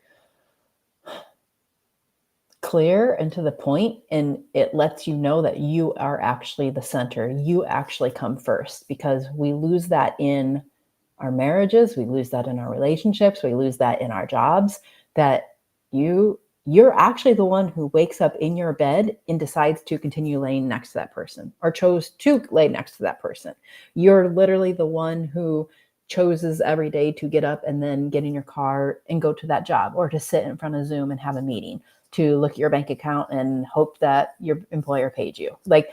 Speaker 2: clear and to the point, and it lets you know that you are actually the center. You actually come first, because we lose that in our marriages, we lose that in our relationships, we lose that in our jobs, that you're actually the one who wakes up in your bed and decides to continue laying next to that person, or chose to lay next to that person. You're literally the one who chooses every day to get up and then get in your car and go to that job, or to sit in front of Zoom and have a meeting, to look at your bank account and hope that your employer paid you. Like,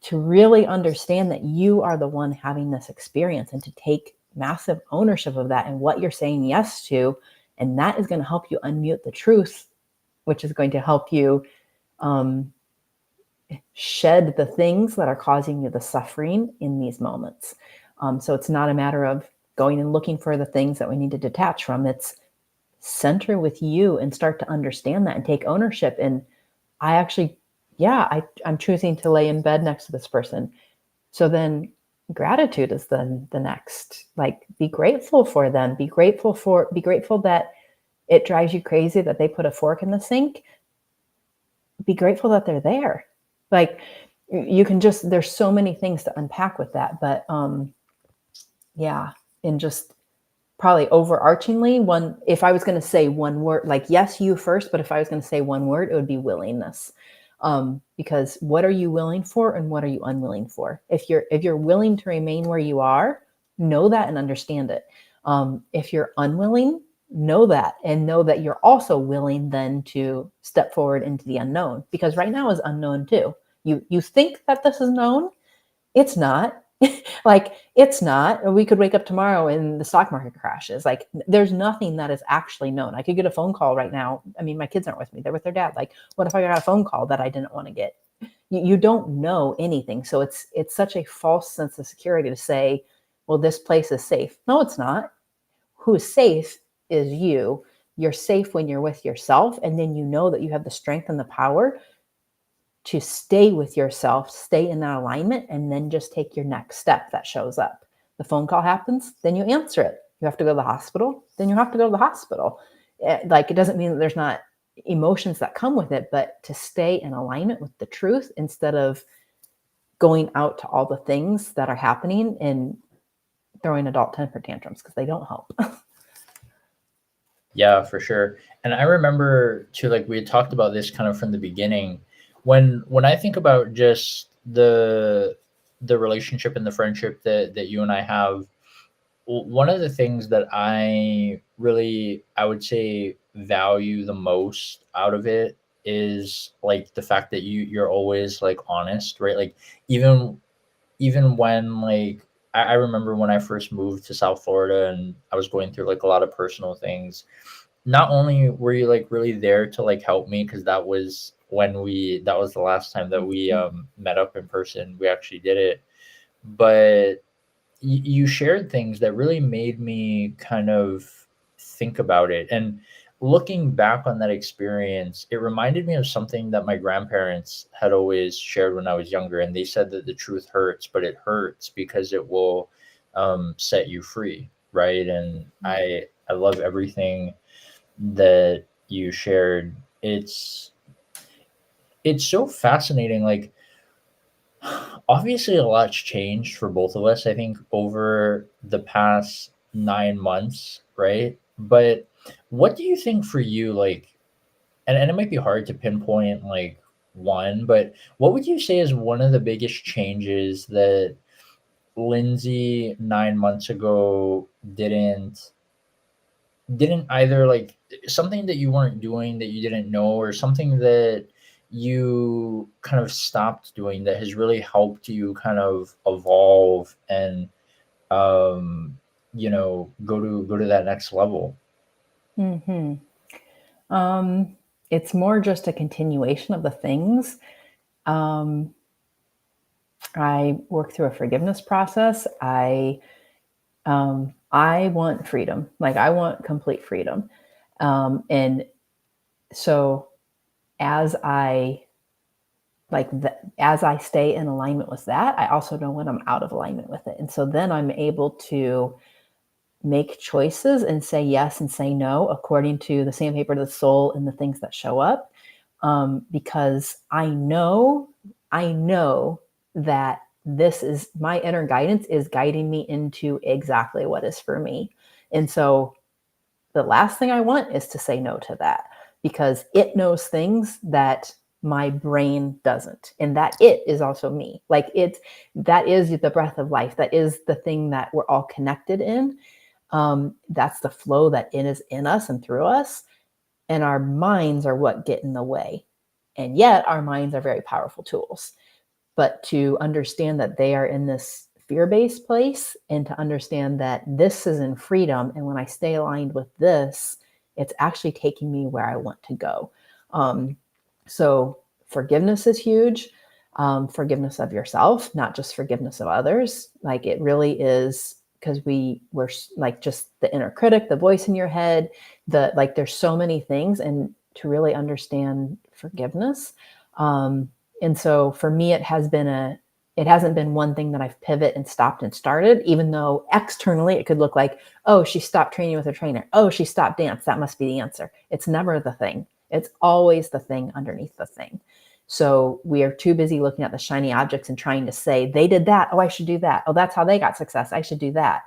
Speaker 2: to really understand that you are the one having this experience, and to take massive ownership of that and what you're saying yes to. And that is going to help you unmute the truth, which is going to help you shed the things that are causing you the suffering in these moments. So it's not a matter of going and looking for the things that we need to detach from. It's center with you and start to understand that and take ownership. And I actually, I'm choosing to lay in bed next to this person. So then gratitude is the next. Like, be grateful for them. Be grateful that it drives you crazy that they put a fork in the sink. Be grateful that they're there. Like, you can just, there's so many things to unpack with that. But and just probably overarchingly, if I was going to say one word, like, yes, you first, but if I was going to say one word, it would be willingness. Because what are you willing for and what are you unwilling for? If you're willing to remain where you are, know that and understand it. If you're unwilling, know that, and know that you're also willing then to step forward into the unknown, because right now is unknown too. You think that this is known. It's not. Like, it's not. We could wake up tomorrow and the stock market crashes. Like, there's nothing that is actually known. I could get a phone call right now. I mean, my kids aren't with me. They're with their dad. Like, what if I got a phone call that I didn't want to get? You don't know anything. So it's such a false sense of security to say, well, this place is safe. No, it's not. Who is safe is you. You're safe when you're with yourself. And then you know that you have the strength and the power to stay with yourself, stay in that alignment, and then just take your next step that shows up. The phone call happens, then you answer it. You have to go to the hospital, then you have to go to the hospital. Like, it doesn't mean that there's not emotions that come with it, but to stay in alignment with the truth instead of going out to all the things that are happening and throwing adult temper tantrums, because they don't help.
Speaker 1: Yeah, for sure. And I remember too, like we had talked about this kind of from the beginning. When I think about just the relationship and the friendship that you and I have, one of the things that I would say value the most out of it is like the fact that you're always like honest, right? Like, even when like I remember when I first moved to South Florida and I was going through like a lot of personal things. Not only were you like really there to like help me, because that was the last time that we met up in person. We actually did it, but you shared things that really made me kind of think about it. And looking back on that experience, it reminded me of something that my grandparents had always shared when I was younger. And they said that the truth hurts, but it hurts because it will set you free. Right. And I love everything that you shared. It's so fascinating. Like, obviously a lot's changed for both of us, I think, over the past 9 months, right? But what do you think for you, like, and it might be hard to pinpoint like one, but what would you say is one of the biggest changes that Lindsay 9 months ago didn't either, like something that you weren't doing that you didn't know, or something that you kind of stopped doing that has really helped you kind of evolve and go to that next level?
Speaker 2: Mm-hmm. It's more just a continuation of the things. Um, I work through a forgiveness process. I want freedom. Like, I want complete freedom. And so as I as I stay in alignment with that, I also know when I'm out of alignment with it. And so then I'm able to make choices and say yes and say no according to the sandpaper of the soul and the things that show up. Because I know that this is my inner guidance is guiding me into exactly what is for me. And so the last thing I want is to say no to that, because it knows things that my brain doesn't. And that it is also me. Like that is the breath of life. That is the thing that we're all connected in. That's the flow that is in us and through us. And our minds are what get in the way. And yet our minds are very powerful tools. But to understand that they are in this fear-based place, and to understand that this is in freedom, and when I stay aligned with this, it's actually taking me where I want to go. So forgiveness is huge. Forgiveness of yourself, not just forgiveness of others. Like it really is, because we're like just the inner critic, the voice in your head, there's so many things, and to really understand forgiveness. And so for me, it hasn't been one thing that I've pivot and stopped and started, even though externally it could look like, oh, she stopped training with a trainer. Oh, she stopped dance. That must be the answer. It's never the thing. It's always the thing underneath the thing. So we are too busy looking at the shiny objects and trying to say, they did that. Oh, I should do that. Oh, that's how they got success. I should do that.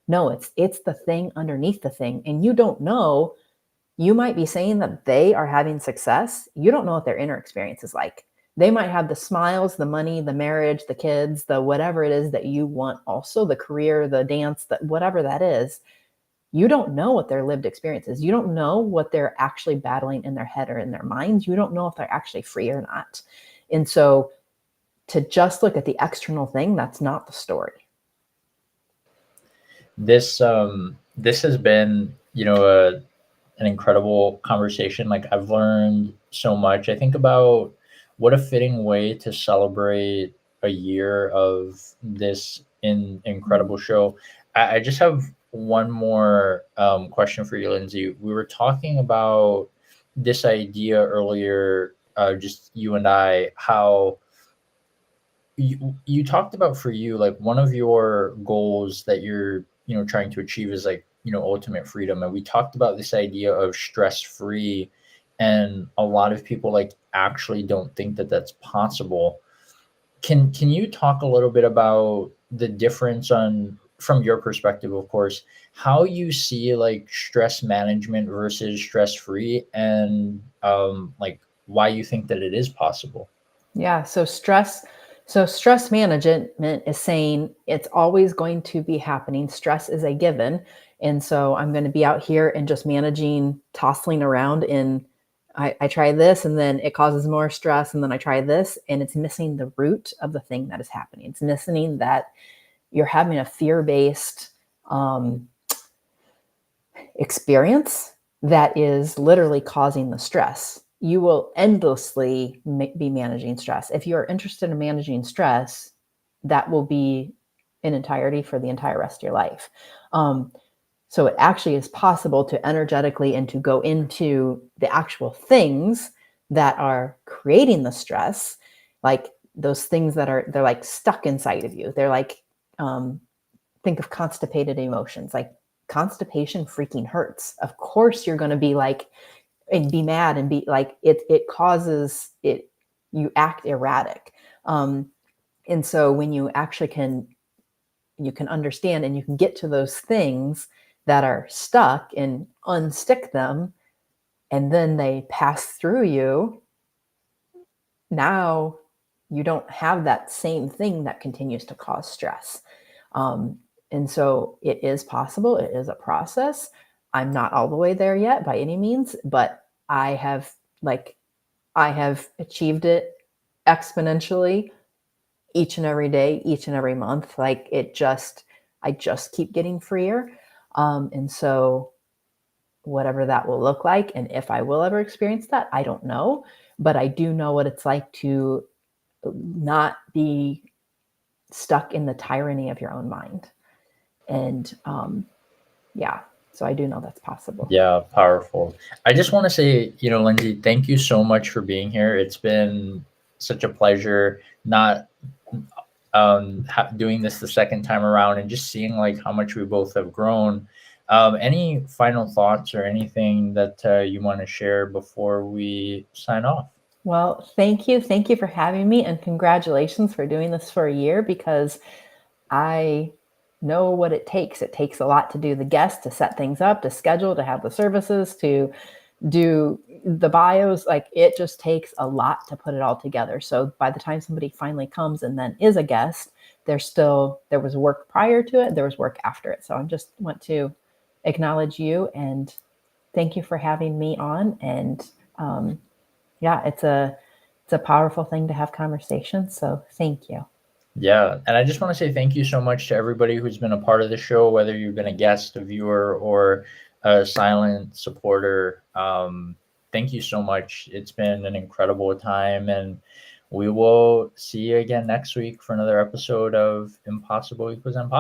Speaker 2: No, it's the thing underneath the thing. And you don't know, you might be saying that they are having success. You don't know what their inner experience is like. They might have the smiles, the money, the marriage, the kids, the whatever it is that you want, also the career, the dance, whatever that is. You don't know what their lived experience is. You don't know what they're actually battling in their head or in their minds. You don't know if they're actually free or not. And so to just look at the external thing, that's not the story.
Speaker 1: This has been, an incredible conversation. Like I've learned so much. I think about what a fitting way to celebrate a year of this incredible show. I just have one more question for you, Lindsay. We were talking about this idea earlier, just you and I, how you talked about, for you, like one of your goals that you're trying to achieve is like ultimate freedom, and we talked about this idea of stress free, and a lot of people like actually don't think that that's possible. Can you talk a little bit about the difference, on from your perspective, of course, how you see like stress management versus stress free, and like why you think that it is possible?
Speaker 2: Yeah. So stress management is saying it's always going to be happening. Stress is a given. And so I'm going to be out here and just managing, tossing around in, I try this and then it causes more stress. And then I try this, and it's missing the root of the thing that is happening. It's missing that you're having a fear-based um, experience that is literally causing the stress. You will endlessly be managing stress. If you're interested in managing stress, that will be an entirety for the entire rest of your life. So it actually is possible to energetically and to go into the actual things that are creating the stress, like those things they're like stuck inside of you. They're like, think of constipated emotions. Like constipation freaking hurts. Of course you're going to be like, and be mad and be like, it causes it, you act erratic. And so when you actually you can understand and you can get to those things that are stuck and unstick them, and then they pass through you, now you don't have that same thing that continues to cause stress. And so it is possible. It is a process. I'm not all the way there yet by any means, but I have achieved it exponentially each and every day, each and every month. I just keep getting freer. And so whatever that will look like, and if I will ever experience that, I don't know, but I do know what it's like to not be stuck in the tyranny of your own mind. And yeah, so I do know that's possible.
Speaker 1: Yeah, powerful. I just want to say, Lindsay, thank you so much for being here. It's been such a pleasure, not doing this the second time around, and just seeing like how much we both have grown. Any final thoughts or anything that you want to share before we sign off?
Speaker 2: Well, thank you. Thank you for having me, and congratulations for doing this for a year, because I know what it takes. It takes a lot to do the guests, to set things up, to schedule, to have the services, to do the bios. Like, it just takes a lot to put it all together. So by the time somebody finally comes and then is a guest, there was work prior to it, there was work after it. So I just want to acknowledge you and thank you for having me on. And yeah, it's a powerful thing to have conversations. So thank you.
Speaker 1: Yeah, and I just want to say thank you so much to everybody who's been a part of the show, whether you've been a guest, a viewer, or a silent supporter. Thank you so much. It's been an incredible time, and we will see you again next week for another episode of Impossible Equals Impossible.